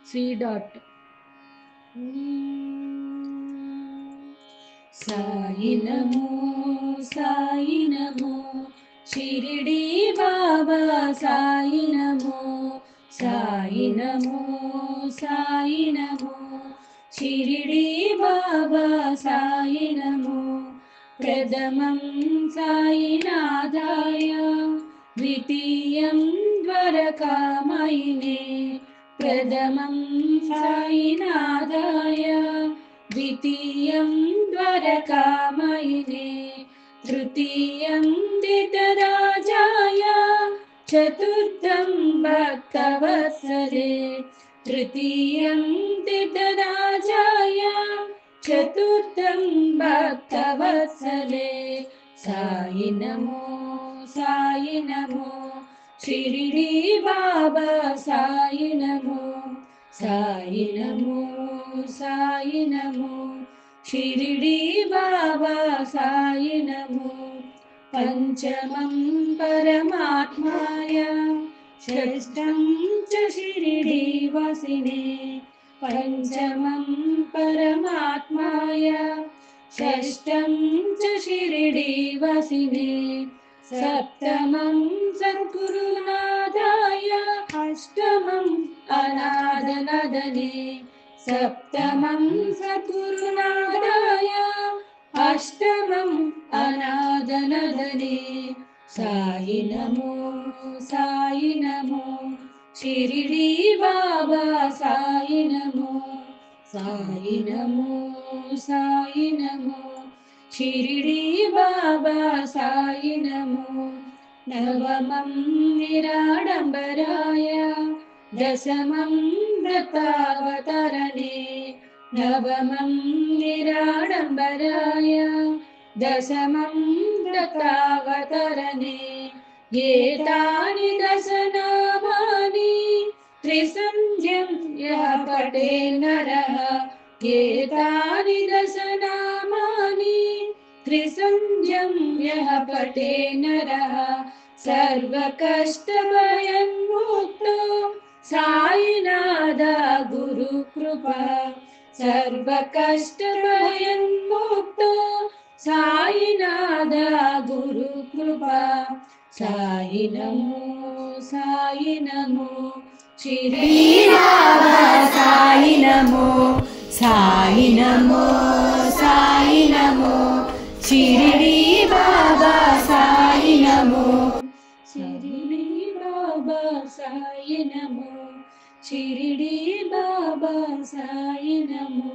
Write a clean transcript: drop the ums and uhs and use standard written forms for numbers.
C dot. Sai నమో సాయి నమో షిరిడి బాబా సాయి నమో సాయి నమో సాయి నమో షిరిడి బాబా సాయి నమో ప్రథమం సాయినాథాయ ద్వితీయం ద్వారకామయినే ప్రథమం సాయినాథాయ ద్వితీయం ద్వారకామయినే తృతీయం దితరాజాయ చతుర్థం భక్తవత్సలే తృతీయం దితరాజాయ చతుర్థం భక్తవత్సలే సాయి నమో సాయి నమో షిరిడి బాబా సాయి నమో సాయి నమో సాయి నమో షిరిడి బాబా సాయి నమో పంచమం పరమాత్మాయ షష్టం చ షిరిడి వాసినే పంచమం పరమాత్మాయ షష్టం చ షిరిడి వాసినే సప్తమం సద్గురునాథాయ అష్టమం అనాథనదనే సప్తమం సద్గురునాథాయ అష్టమం అనాథనదనే సాయి నమో సాయి నమో షిరిడి బాబా సాయి నమో సాయి నమో సాయి నమో షిరిడి బాబా సాయి నమో నవమం నిరాడంబరాయ దశమం వ్రతావతరణే నవమం నిరాడంబరాయ దశమం వ్రతావతరణే ఏతాని దశనామాని త్రిసంధ్యం యః పఠే నరః ఏతాని దశనామాని త్రిసంధ్యం యః పఠే నరః సర్వకష్టభయన్ముక్తో సాయినాథ గురు కృపా సర్వకష్టభయన్ముక్తో సాయినాథ గురు కృపా సాయి నమో సాయి నమో షిరిడి బాబా సాయి నమో సాయి నమో సాయి నమో షిరిడి బాబా సాయి నమో షిరిడి బాబా సాయి నమో షిరిడి బాబా సాయి నమో.